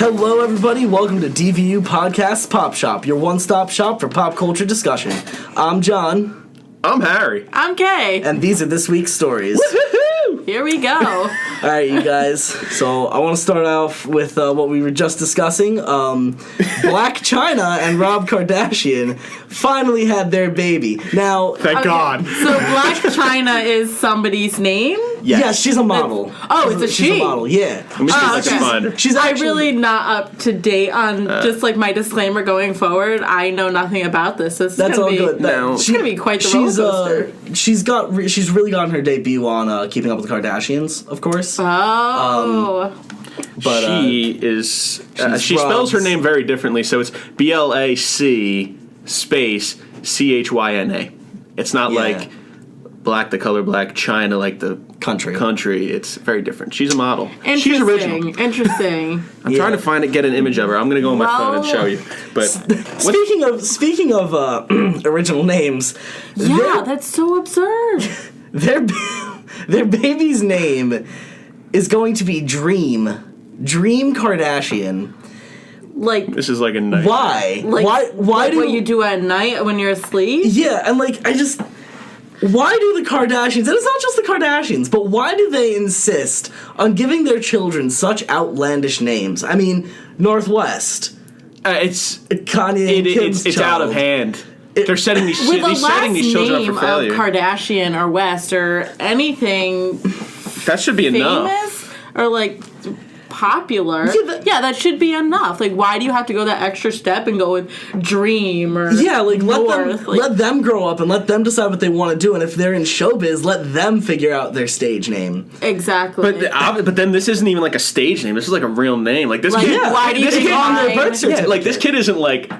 Hello, everybody. Welcome to DVU Podcast Pop Shop, your one-stop shop for pop culture discussion. I'm John. I'm Harry. I'm Kay. And these are this week's stories. Woohoo! Here we go. All right, you guys. So I want to start off with what we were just discussing. Black China and Rob Kardashian finally had their baby. Now, Thank God. So Black China is somebody's name? yeah, she's a model. It's a She's she. a model, yeah. Let me see if I can find her. She's actually, I'm really not up to date on just like my disclaimer going forward. I know nothing about this. This is That's gonna all be, good. It's gonna be quite the roller coaster. She's really gotten her debut on Keeping Up with the Kardashians, of course. Oh. But She she spells her name very differently, so it's BLAC space CHYNA. It's not like black, the color black, China, like the country. It's very different. She's a model. She's original. Interesting. I'm trying to get an image of her. I'm going to go on my phone and show you. But speaking of original names, That's so absurd. their baby's name is going to be Dream Kardashian. Like, this is like a night. Why? like Why do what you do at night when you're asleep? Yeah, and why do the Kardashians, and it's not just the Kardashians, but why do they insist on giving their children such outlandish names? I mean, Northwest. It's Kanye and Kim's it's out of hand. They're setting these children up for failure. Of Kardashian or West or anything That should be enough. famous or like popular. That should be enough. Like, why do you have to go that extra step and go with Dream or let them grow up and let them decide what they want to do, and if they're in showbiz, let them figure out their stage name. Exactly. But then this isn't even like a stage name. This is like a real name. Like this kid. Why do you this think kid on their birth certificate? like this kid isn't like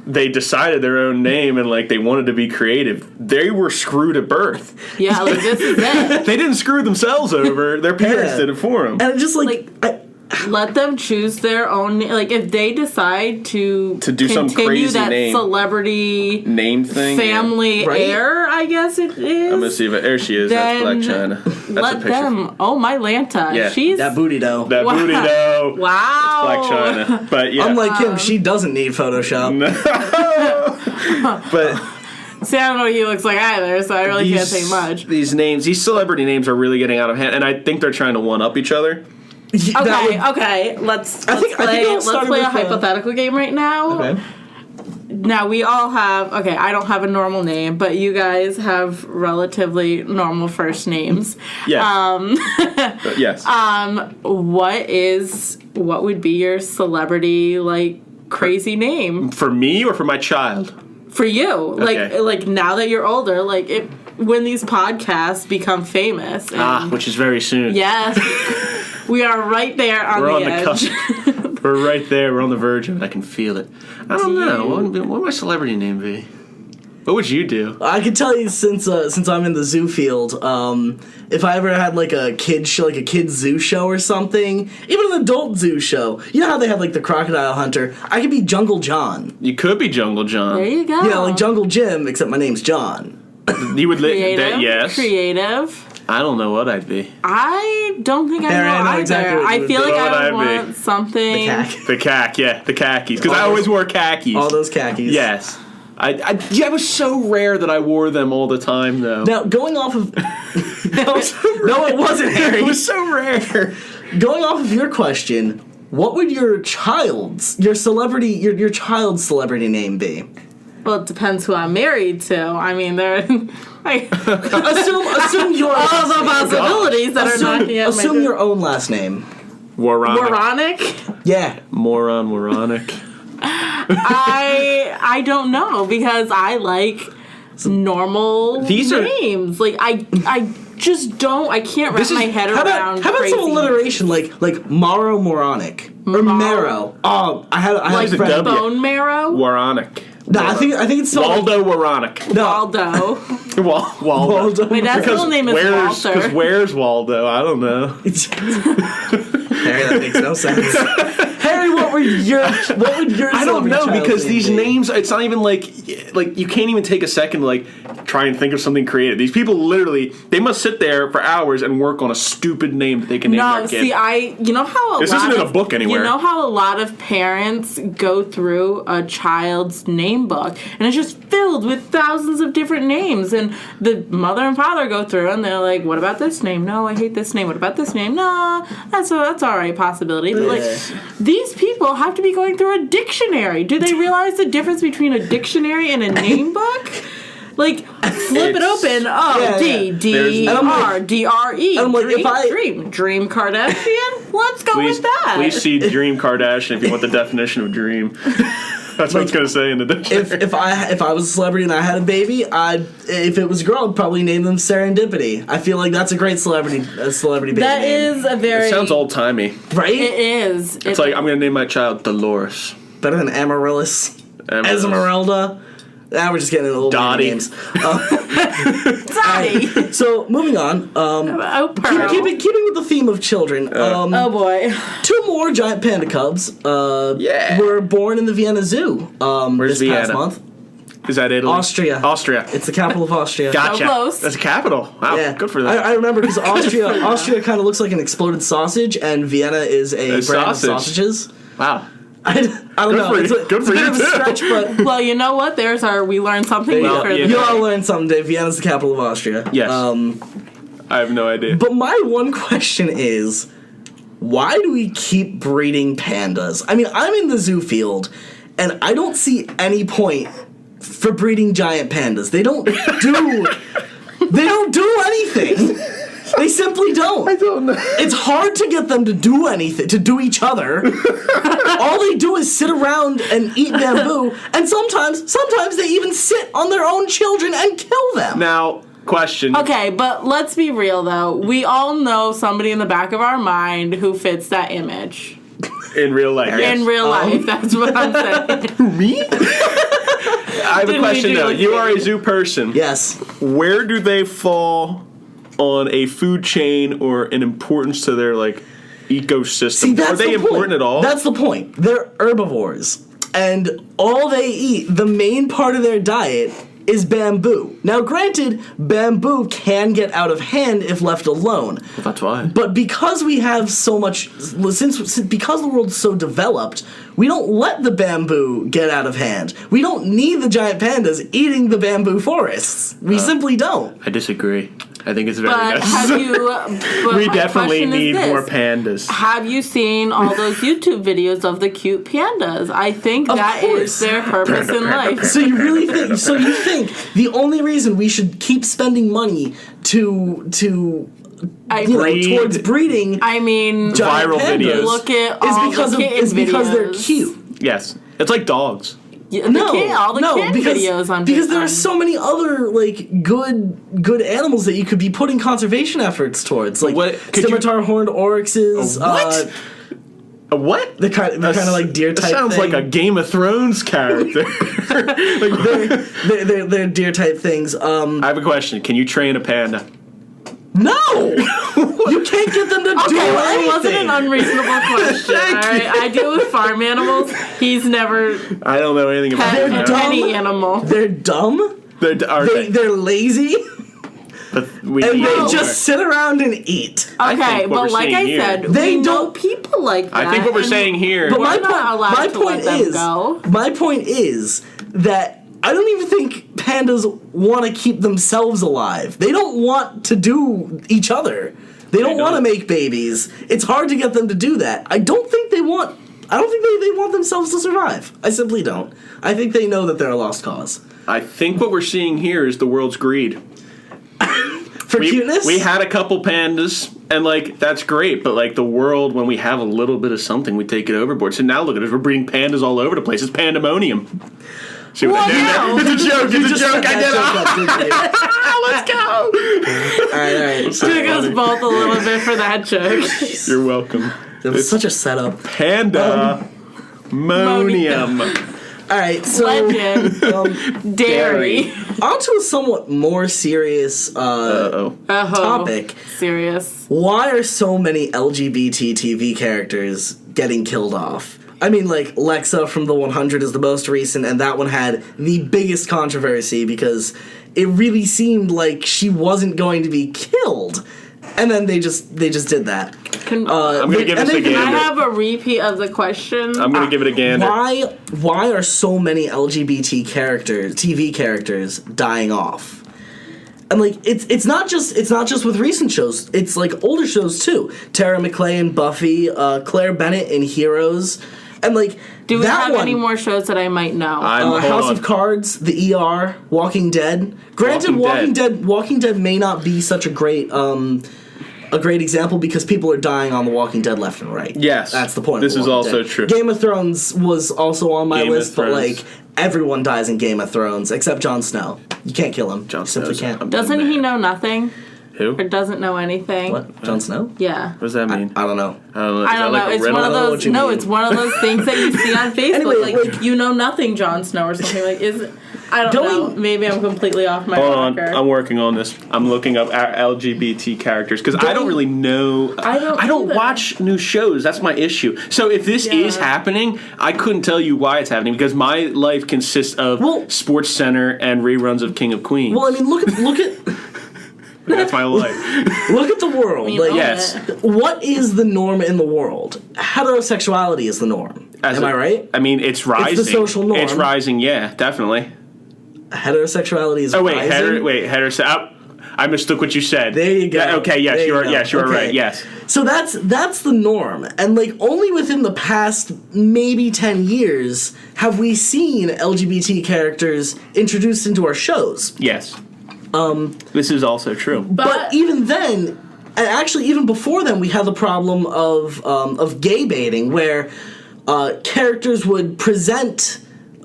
they decided their own name and like they wanted to be creative. They were screwed at birth. Yeah, like this is it. They didn't screw themselves over. Their parents did it for them. And just let them choose their own. Like, if they decide to do some crazy that name. Celebrity Name thing, family heir, I guess it is. I'm gonna see if there she is. That's Black China. That's let a picture. them. Oh, my Lanta. Yeah. She's that booty dough. That booty dough. Wow. That's Black China. But yeah, Unlike him, she doesn't need Photoshop. But. See, I don't know what he looks like either, so I really can't say much. These celebrity names are really getting out of hand, and I think they're trying to one-up each other. Okay. Let's play a hypothetical game right now. Okay. Now we all have. Okay, I don't have a normal name, but you guys have relatively normal first names. Yes. Yes. What would be your celebrity crazy name for me or for my child? For you, Okay. like now that you're older, when these podcasts become famous. Which is very soon. Yes. We are right there on the edge. Cusp. We're right there. We're on the verge of it. I can feel it. I don't know. What would my celebrity name be? What would you do? I can tell you since I'm in the zoo field, if I ever had a kid show, a kid's zoo show or something, even an adult zoo show. You know how they have the Crocodile Hunter? I could be Jungle John. You could be Jungle John. There you go. Yeah, like Jungle Jim, except my name's John. You would Creative. Creative. I don't know what I'd be. I don't think I know either. Exactly what I feel like I would be. want something. The khakis. Because I always wore khakis. All those khakis. Yes. It was so rare that I wore them all the time, though. Now, going off of... No, it wasn't, Harry. It was so rare. Going off of your question, what would your child's celebrity name be? Well, it depends who I'm married to. I mean, assume your all the possibilities that are knocking at my assume your own last name. Moronic? Yeah. Moronic. I don't know because I like normal names. I just don't. I can't wrap my head around. How about some alliteration like Morrow Moronic or Marrow? I had a friend. Bone marrow. Waronic. No, I think it's Waldo Waronic. No. Waldo. Waldo. My dad's middle name is Walter. Because where's Waldo? I don't know. Harry, that makes no sense. Harry, what would your I don't know because these names, it's not even like you can't even take a second to try and think of something creative. These people literally, they must sit there for hours and work on a stupid name that they can name their kid. You know how this isn't in a book anywhere. You know how a lot of parents go through a child's name book, and it's just filled with thousands of different names, and the mother and father go through, and they're like, what about this name? No, I hate this name. What about this name? No, that's all right, possibility. But, these people have to be going through a dictionary. Do they realize the difference between a dictionary and a name book? Flip it open. D-R-E. I'm like, Dream Kardashian? Let's go with that. Please see Dream Kardashian if you want the definition of dream. That's what it's going to say in the dictionary. If I was a celebrity and I had a baby, if it was a girl, I'd probably name them Serendipity. I feel like that's a great celebrity baby That name. is a very... It sounds old-timey. Right? It is. It's like, I'm going to name my child Dolores. Better than Amaryllis. Esmeralda. Now we're just getting into little Dottie. names. Dottie. So, moving on. Keeping with the theme of children. Oh, boy. 2 more giant panda cubs were born in the Vienna Zoo Where's this Vienna? past month. Is that Italy? Austria. It's the capital of Austria. Gotcha. So close. That's a capital. Wow, good for that. I remember because Austria kind of looks like an exploded sausage, and Vienna is a brand of sausages. Wow. I don't know. It's a bit of a stretch, but... Well, you know what? We learned something new for You all learned something, Dave. Vienna's the capital of Austria. Yes. I have no idea. But my one question is, why do we keep breeding pandas? I mean, I'm in the zoo field, and I don't see any point for breeding giant pandas. They don't do anything. They simply don't. I don't know. It's hard to get them to do anything, to do each other. All they do is sit around and eat bamboo, and sometimes they even sit on their own children and kill them. Now, question. Okay, but let's be real, though. We all know somebody in the back of our mind who fits that image. In real life, yes. In real life, that's what I'm saying. Me? I have a question, though. You are a zoo person. Yes. Where do they fall on a food chain or an importance to their ecosystem? See, are they important at all? That's the point. They're herbivores, and all they eat, the main part of their diet, is bamboo. Now, granted, bamboo can get out of hand if left alone. Well, that's why. But because we have so much, because the world's so developed, we don't let the bamboo get out of hand. We don't need the giant pandas eating the bamboo forests. We simply don't. I disagree. I think it's very But necessary. We definitely need more pandas. Have you seen all those YouTube videos of the cute pandas? I think that is their purpose in life. So you really think? So you think the only reason we should keep spending money towards breeding? I mean, viral videos. Look at all the kitten videos. Because they're cute. Yes, it's like dogs. All the kid videos on because there are so many other good animals that you could be putting conservation efforts towards, like scimitar horned oryxes. What? What? They're kind of like deer type. That sounds like a Game of Thrones character. they're deer type things. I have a question. Can you train a panda? No, you can't get them to do anything. It wasn't an unreasonable question. All right, I deal with farm animals. He's never. I don't know anything about any animal. They're dumb. They're lazy. But they just sit around and eat. Okay, but like I said, we know people like that. I think what we're saying here. But my point is that I don't even think pandas want to keep themselves alive. They don't want to do each other. They don't want to make babies. It's hard to get them to do that. I don't think they want themselves to survive. I simply don't. I think they know that they're a lost cause. I think what we're seeing here is the world's greed. For cuteness? We had a couple pandas, and that's great, but the world, when we have a little bit of something, we take it overboard. So now look at us, we're breeding pandas all over the place. It's pandemonium. See what I did there? It's a joke. It's a joke. I did it. Let's go. All right. Took us both a little bit for that joke. You're welcome. That was such a setup. Pandemonium. All right, so dairy. On to a somewhat more serious topic. Serious. Why are so many LGBT TV characters getting killed off? I mean, like, Lexa from the 100 is the most recent, and that one had the biggest controversy because it really seemed like she wasn't going to be killed. And then they just did that. I'm going to give this a gander. Can I have a repeat of the question? I'm going to give it a gander. Why are so many LGBT TV characters, dying off? And like it's not just with recent shows. It's like older shows too. Tara McClay in Buffy, Claire Bennett in Heroes, and like do we have any more shows that I might know? House of Cards, The ER, Walking Dead. Granted, Walking Dead may not be such a great example because people are dying on The Walking Dead left and right. Yes, that's the point. This is also true. Game of Thrones was also on my list, but like everyone dies in Game of Thrones except Jon Snow. You can't kill him. Jon simply can't. Doesn't he know nothing? Who? Or doesn't know anything? What? Jon Snow? Yeah. What does that mean? I don't know. I don't know. It's one of those. No, it's one of those things that you see on Facebook. Anyway, like you know nothing, Jon Snow, or something. Like is. I don't know. Maybe I'm completely off my rocker. I'm working on this. I'm looking up LGBT characters because I don't really know. I don't watch new shows. That's my issue. So if this is happening, I couldn't tell you why it's happening because my life consists of Sports Center and reruns of King of Queens. Well, I mean, look at. That's my life. Look at the world. Like, yes. What is the norm in the world? Heterosexuality is the norm. Am I right? I mean, it's rising. It's the social norm. It's rising. Yeah, definitely. Heterosexuality is rising. Heterosexuality. I mistook what you said. There you go. Okay, yes, you are. Yes, you are right. Yes. So that's the norm, and like only within the past maybe 10 years have we seen LGBT characters introduced into our shows. Yes. This is also true. But even then, and actually even before then, we had the problem of gay baiting, where characters would present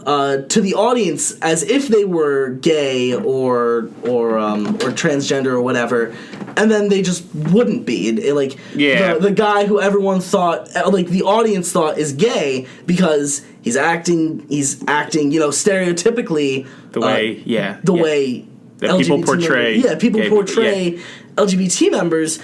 to the audience as if they were gay or transgender or whatever, and then they just wouldn't be. The guy who everyone thought, like the audience thought, is gay because he's acting, stereotypically the way that people portray. People portray LGBT members,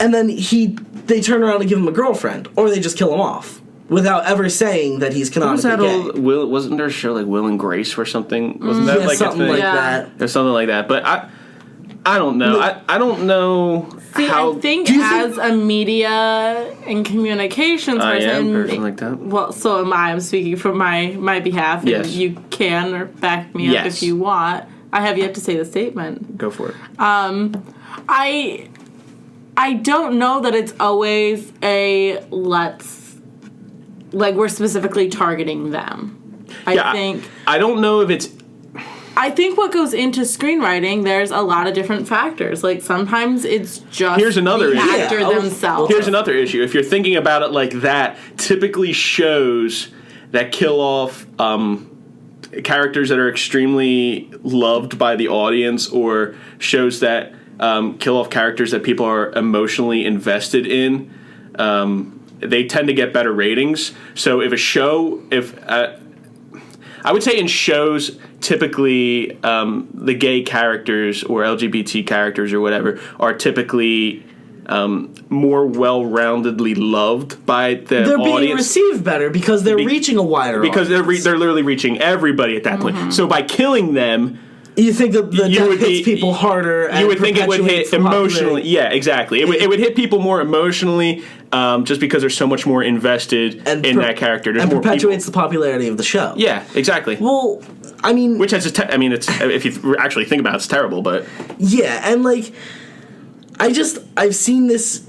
and then they turn around and give him a girlfriend, or they just kill him off without ever saying that he's canonically gay. Wasn't there a show like Will and Grace or something? Wasn't that like something a thing? like that? There's something like that, but I don't know. I don't know. See, I think as a media and communications person like that. Well, so am I. I'm speaking from my behalf, and you can or back me up if you want. I have yet to say the statement. Go for it. I don't know that it's always we're specifically targeting them. I don't know if it's. I think what goes into screenwriting, there's a lot of different factors. Like sometimes it's just the actor themselves. Here's another issue. If you're thinking about it like that, typically shows that kill off characters that are extremely loved by the audience, or shows that kill off characters that people are emotionally invested in, they tend to get better ratings. So if a show, I would say in shows, typically the gay characters or LGBT characters or whatever are typically more well-roundedly loved by the audience. They're being received better because they're reaching a wider audience. Because they're literally reaching everybody at that point. So by killing them, you think the death hits people harder. You would think it would hit emotionally. Yeah, exactly. It would hit people more emotionally, just because they're so much more invested in that character. There's more perpetuates the popularity of the show. Yeah, exactly. Well, I mean, which has it's if you actually think about it, it's terrible. But yeah, and like, I've seen this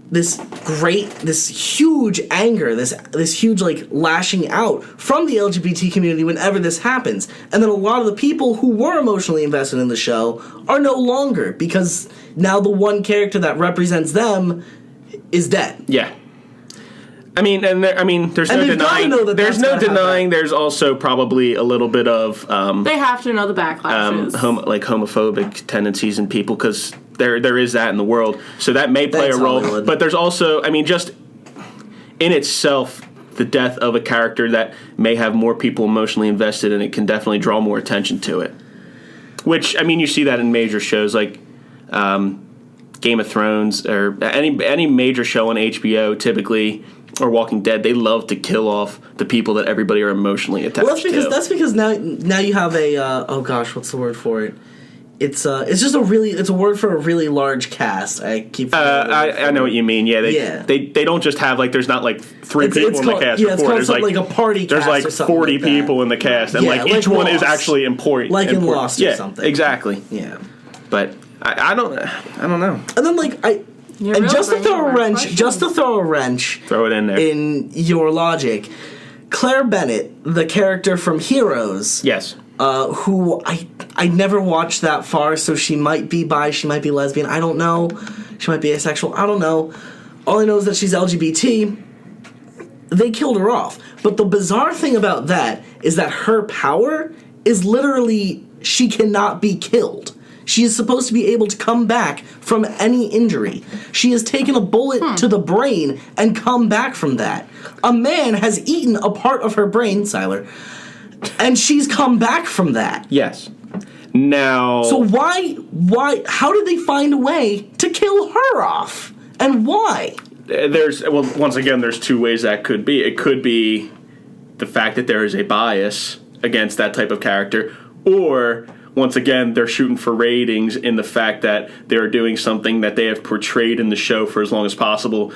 this huge anger, this huge lashing out from the LGBT community whenever this happens, and then a lot of the people who were emotionally invested in the show are no longer, because now the one character that represents them is dead. Yeah. There's no denying. There's no denying. There's also probably a little bit of. They have to know the backlashes. Homophobic tendencies in people, because there is that in the world. So that may play a role. Hollywood. But there's also, just in itself, the death of a character that may have more people emotionally invested in it can definitely draw more attention to it. Which, you see that in major shows like Game of Thrones, or any major show on HBO. Typically, or Walking Dead, they love to kill off the people that everybody are emotionally attached to. That's because now you have a what's the word for it? It's just it's a word for a really large cast. I keep I know what you mean. Yeah, they don't just have like there's not like three people in the cast. Yeah, it's called there's like a party cast. There's like 40 people in the cast, and like each one is actually important. Like in Lost or something. Exactly. Yeah. But I don't know. And then just to throw a wrench, throw it in there in your logic. Claire Bennett, the character from Heroes. Yes. Who I never watched that far, so she might be bi, she might be lesbian, I don't know. She might be asexual, I don't know. All I know is that she's LGBT. They killed her off. But the bizarre thing about that is that her power is literally she cannot be killed. She is supposed to be able to come back from any injury. She has taken a bullet to the brain and come back from that. A man has eaten a part of her brain, Siler, and she's come back from that. Yes. Now... So how did they find a way to kill her off? And why? Once again, there's two ways that could be. It could be the fact that there is a bias against that type of character, or... Once again, they're shooting for ratings in the fact that they're doing something that they have portrayed in the show for as long as possible,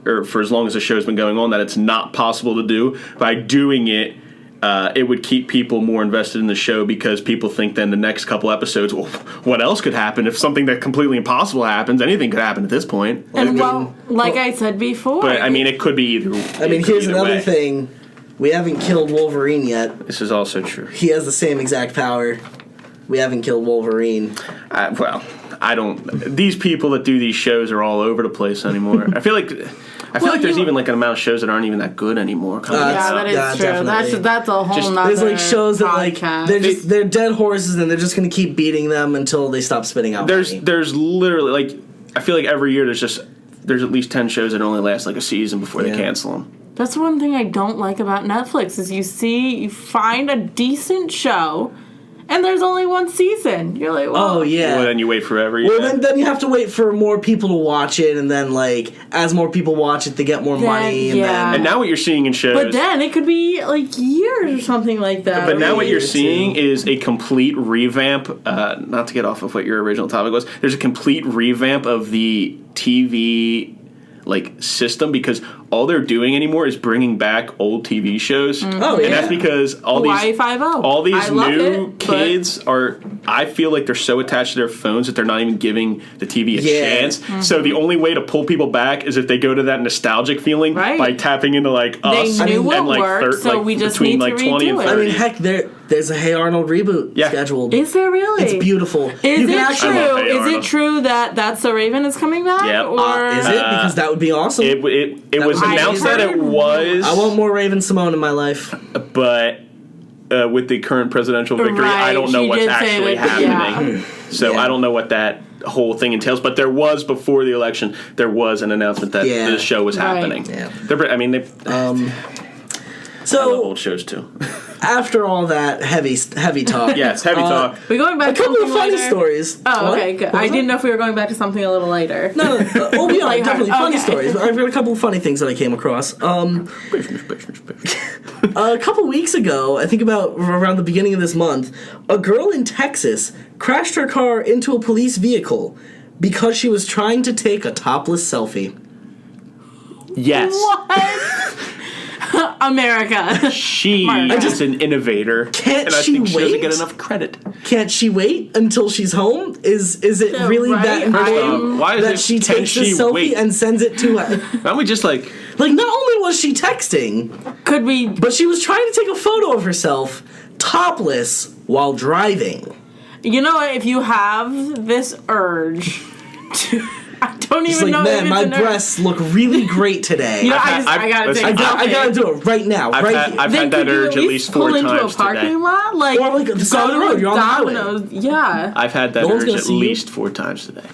or for as long as the show's been going on, that it's not possible to do. By doing it, it would keep people more invested in the show because people think then the next couple episodes, well, what else could happen? If something that completely impossible happens, anything could happen at this point. And I said before. But, I mean, it could be either. Here's another thing. We haven't killed Wolverine yet. This is also true. He has the same exact power. We haven't killed Wolverine. I don't. These people that do these shows are all over the place anymore. I feel like there's even like an amount of shows that aren't even that good anymore. That is true. That's a whole nother there's like shows that like podcast. they're dead horses and they're just gonna keep beating them until they stop spitting out. There's literally like I feel like every year there's at least 10 shows that only last like a season before they cancel them. That's one thing I don't like about Netflix is you find a decent show. And there's only one season. You're like, well, oh yeah. Well, then you wait forever. Well, then you have to wait for more people to watch it, and then like as more people watch it, they get more money. And now what you're seeing in shows, but then it could be like years or something like that. But now what you're seeing is a complete revamp. Not to get off of what your original topic was, there's a complete revamp of the TV like system because all they're doing anymore is bringing back old TV shows. Mm-hmm. Oh, yeah. And that's because all these new kids are, I feel like they're so attached to their phones that they're not even giving the TV a chance. Mm-hmm. So the only way to pull people back is if they go to that nostalgic feeling by tapping into like Us and like worked, so we just between need like to 20 and 30. I mean, heck, there's a Hey Arnold reboot scheduled. Is there really? It's beautiful. Is it true that That's So Raven is coming back? Yeah. Or is it? Because that would be awesome. It was announced that it was. I want more Raven Simone in my life. But with the current presidential victory, I don't know what's actually happening. So I don't know what that whole thing entails. But there was, before the election, there was an announcement that the show was happening. Yeah. So old shows too. After all that heavy talk, yes, heavy talk. We're going back a couple of funny lighter? Stories. Oh, okay, good. I didn't know if we were going back to something a little lighter. No. Definitely funny stories. But I've got a couple of funny things that I came across. A couple weeks ago, I think about around the beginning of this month, a girl in Texas crashed her car into a police vehicle because she was trying to take a topless selfie. Yes. What? America. She is an innovator. Can't and I she think wait? She doesn't get enough credit. Can't she wait until she's home? Is it really that important that she takes the selfie and sends it to her? Why don't we just like not only was she texting, but she was trying to take a photo of herself topless while driving. You know what? If you have this urge to... I don't even know. Man, my breasts look really great today. I gotta take. I gotta do it right now. I've had that urge at least 4 times into a parking today. Lot, or like the side of the road. You're on the highway. Yeah. I've had that urge at least 4 times today.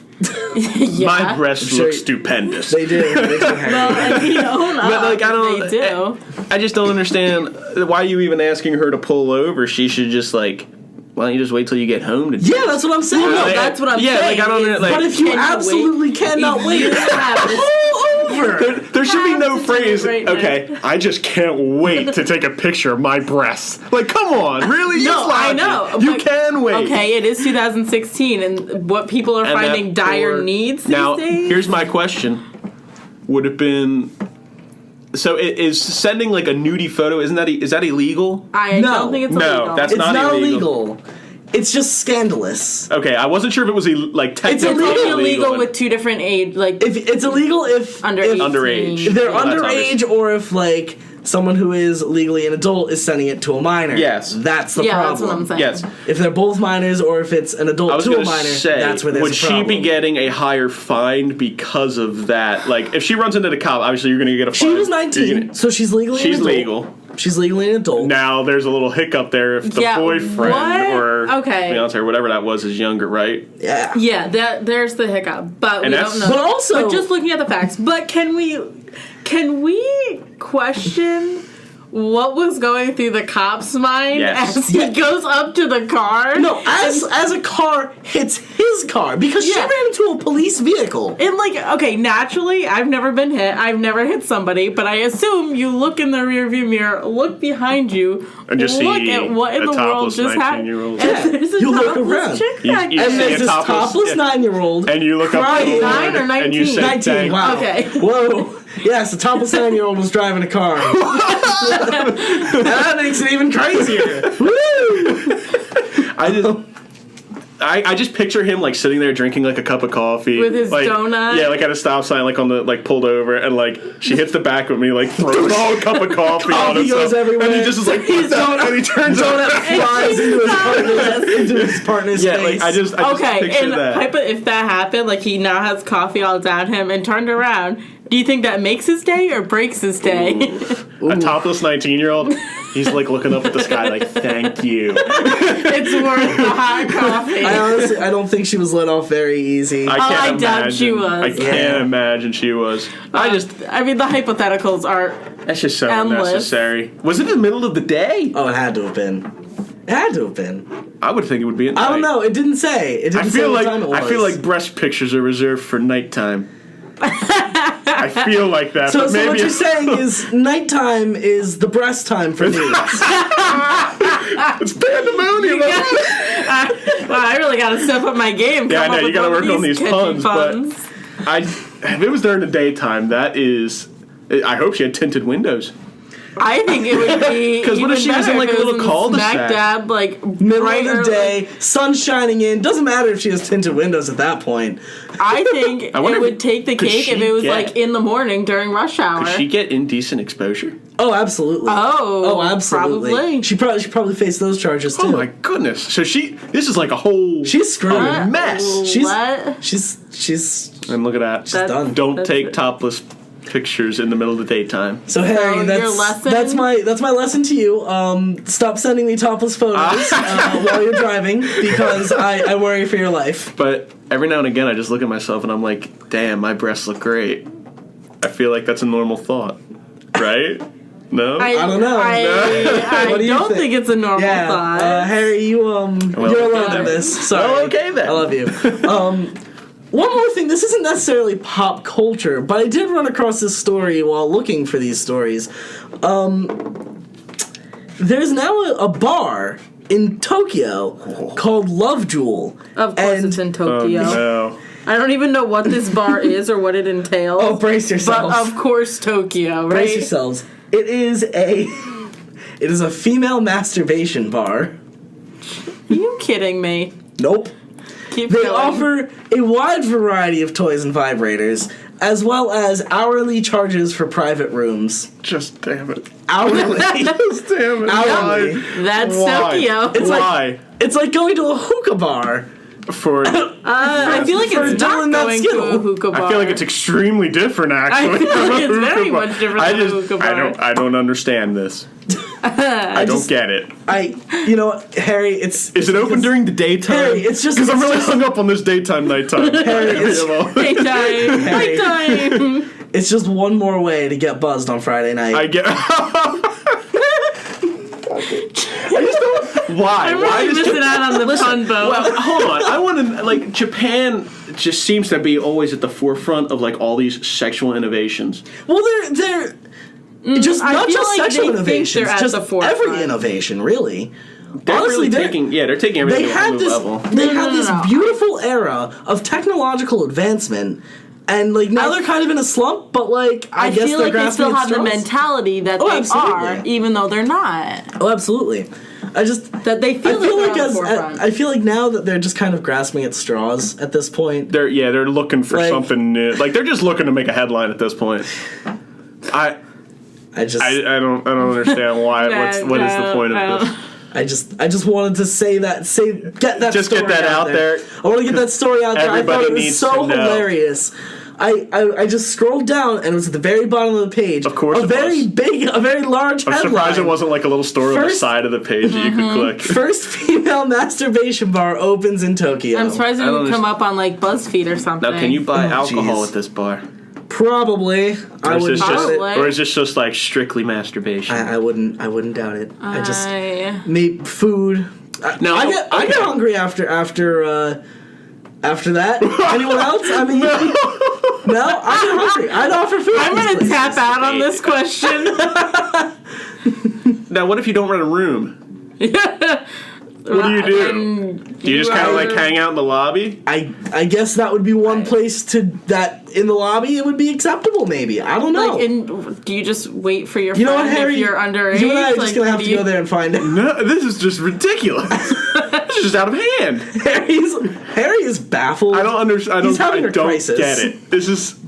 My breasts look stupendous. They do. They do. I just don't understand why are you even asking her to pull over. She should just why don't you just wait till you get home to do it? That's what I'm saying. That's what I'm saying. But if you absolutely cannot wait. over. There should be no phrase. right now. Okay, I just can't wait to take a picture of my breasts. Like, come on, really? No, It's I logic. know. You but- can wait. Okay, it is 2016, and what people are And finding that- dire or- needs Now, these days. here's my question: would have been. So is sending like a nudie photo? Is that illegal? I No. don't think it's No, illegal. that's It's not not illegal. illegal. It's just scandalous. Okay, I wasn't sure if it was like technically It's only illegal illegal with two different age, like If it's illegal if under if 18. Underage. they're Well, that's underage or if like someone who is legally an adult is sending it to a minor. Yes. That's the Yeah, problem. that's what I'm saying. Yes. If they're both minors or if it's an I adult was to a going to minor, say, that's where there's would a she problem. be getting a higher fine because of that? Like, if she runs into the cop, obviously you're going to get a fine. She was You're 19, gonna- so she's legally She's an adult. legal. She's legally an adult. Now there's a little hiccup there if the Yeah, boyfriend what? or Okay. fiance or whatever that was is younger, right? Yeah. yeah, there's the hiccup, but And we that's- don't know. But also- but just looking at the facts. But can we question what was going through the cop's mind Yes. as he goes up to the car? No, as a car hits his car because she Yeah. ran into a police vehicle. And like, okay, naturally, I've never been hit. I've never hit somebody, but I assume you look in the rearview mirror, look behind you, And just look see at what in a the world topless just happened. 19-year-old. And Yeah. there's a You look topless around. chick You- back you there. And see there's a this topless yeah. 9-year-old. And you look up Crying. the 9 or and you 19? say, 19, "Dang." wow. Okay. Whoa. Yes, a topless 9-year-old was driving a car. That makes it even crazier. Woo! I just picture him like sitting there drinking like a cup of coffee With his like, donut? Yeah, like at a stop sign, like on the like pulled over, and like she hits the back of me, like throws the whole cup of coffee on Coffee himself, goes everywhere. and he just is like, what the hell? And he turns Donut around. flies into his partner's Yeah, face. like I just Okay, picture and that. if that happened, like he now has coffee all down him and turned around, do you think that makes his day or breaks his day? A topless 19-year-old, he's like looking up at the sky, like, thank you. It's worth the hot coffee. I don't think she was let off very easy. I can't I imagine. doubt she was. I can't Yeah. imagine she was. I mean, the hypotheticals are. That's just so Endless. unnecessary. Was it in the middle of the day? Oh, it had to have been. It had to have been. I would think it would be at night. I don't know. It didn't say. It didn't I say feel what like time it was. I feel like breast pictures are reserved for nighttime. I feel like that, So, but so maybe what you're saying is nighttime is the breast time for news. it's pandemonium. Well, I really gotta step up my game. Yeah, I come know, up you with gotta one of work on these catchy puns, but- if it was during the daytime, that is. I hope she had tinted windows. I think it would be 'Cause what if even she was better in, like, if a it little was cul-de-sac? smack dab, like Middle right of the day, sun shining in. Doesn't matter if she has tinted windows at that point. I think I wonder it if- would take the could cake if she it was get- like in the morning during rush hour. Could she get indecent exposure? Oh, absolutely. Oh, absolutely. probably. She probably faced those charges too. Oh my goodness! So this is like a whole She's screwed. What? mess. She's What? she's And look at that. That's done. Don't that's take it. topless pictures in the middle of the daytime. so Harry. So your That's lesson? that's my lesson to you. Stop sending me topless photos while you're driving because I worry for your life. But every now and again, I just look at myself and I'm like, damn, my breasts look great. I feel like that's a normal thought, right? No? I don't know. I What do you don't think? think it's a normal Yeah, thought. Harry, you're alone okay. in this. Sorry. Well, okay then. I love you. One more thing. This isn't necessarily pop culture, but I did run across this story while looking for these stories. There's now a bar in Tokyo called Love Jewel. Of course, and- it's in Oh, Tokyo. no. I don't even know what this bar is or what it entails. Oh, brace but yourselves. of course, Tokyo, right? Brace yourselves. It is a female masturbation bar. Are you kidding me? Nope. Keep They going. offer a wide variety of toys and vibrators, as well as hourly charges for private rooms. Just damn it. Hourly. Just damn it. Hourly. That's Why? Tokyo. It's Why? like it's like going to a hookah bar. For I feel like for it's not doing that going skill. to a hookah bar. I feel like it's extremely different, actually. I feel like it's from a very hookah bar. much different I than a just, hookah bar. I don't understand this. I don't just- get it. You know what, Harry, it's Is it open because- during the daytime? Harry, it's just- because I'm it's really just- hung up on this daytime nighttime. Harry, it's- Daytime. Harry. Daytime. It's just one more way to get buzzed on Friday night. I get. I just don't. Why? I'm Why really does missing out on the pun boat. Well, hold on. I want to like Japan just seems to be always at the forefront of like all these sexual innovations. Well, they're just not just like sexual they think innovations, they're at just the forefront. every innovation, really. They're Honestly, really they're taking everything to a whole new level. They had this beautiful era of technological advancement, and like now they're kind of in a slump. But like I guess feel they're like they grasping still at have the straws. mentality that they are, even though they're not. Oh, absolutely. I They feel like on the forefront. I feel like now that they're just kind of grasping at straws at this point. They're looking for something new. Like they're just looking to make a headline at this point. I don't understand why. What is the point of this? I just wanted to get that just story get that out there. I want to get that story out there. Everybody I thought it was needs so to know. hilarious. I just scrolled down and it was at the very bottom of the page. Of course, a very large headline. I'm surprised it wasn't like a little story on the side of the page that you could click. First female masturbation bar opens in Tokyo. I'm surprised it would come up on like BuzzFeed or something. Now, can you buy alcohol at this bar? Probably. I wouldn't doubt it. Or is this just like strictly masturbation? I wouldn't doubt it. I just need food. I get hungry after that. Anyone else? I mean, no, I get hungry. I'd offer food. I'm gonna tap out on this question. Now, what if you don't rent a room? What do you do? Do you just kind of like hang out in the lobby? I guess that would be one place that in the lobby it would be acceptable. Maybe I don't know. Like, do you just wait for your friend Harry, if you're underage? You and I are just gonna have to go there and find out. No, this is just ridiculous. This is just out of hand. Harry is baffled. I don't understand. He's having a crisis. Get it. This is.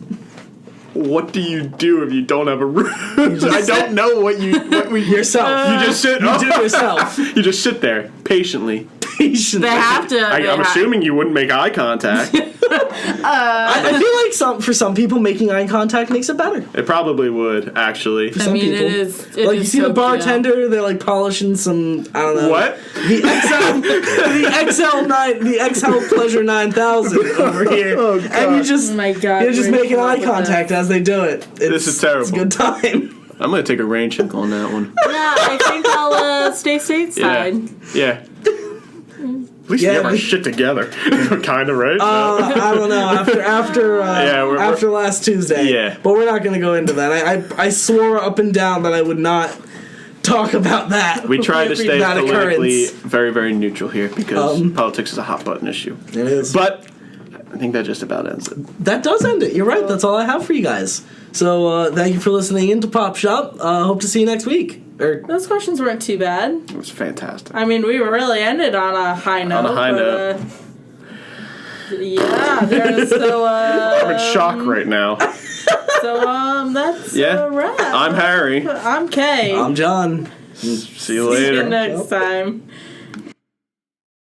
What do you do if you don't have a room? I don't know what we yourself. You just sit. You do it yourself. You just sit there patiently. They have to. I'm assuming you wouldn't make eye contact. I feel like for some people making eye contact makes it better. It probably would, actually. For some people. It is. Like you see the bartender, they're like polishing some. I don't know. What? The XL Pleasure 9000 over here, and you're just you're just making eye contact as they do it. This is terrible. It's a good time. I'm gonna take a rain check on that one. Yeah, I think I'll stay stateside. Yeah. At least we have our shit together, kind of, right? I don't know. After last Tuesday. Yeah. But we're not going to go into that. I swore up and down that I would not talk about that. We try to stay politically very, very neutral here because politics is a hot button issue. It is. But I think that just about ends it. That does end it. You're right. That's all I have for you guys. So thank you for listening into Pop Shop. Hope to see you next week. Those questions weren't too bad. It was fantastic. I mean, we were really ended on a high note. Yeah, there's so. I'm in shock right now. So that's a wrap. I'm Harry. I'm Kay. I'm John. See you later. See you next time.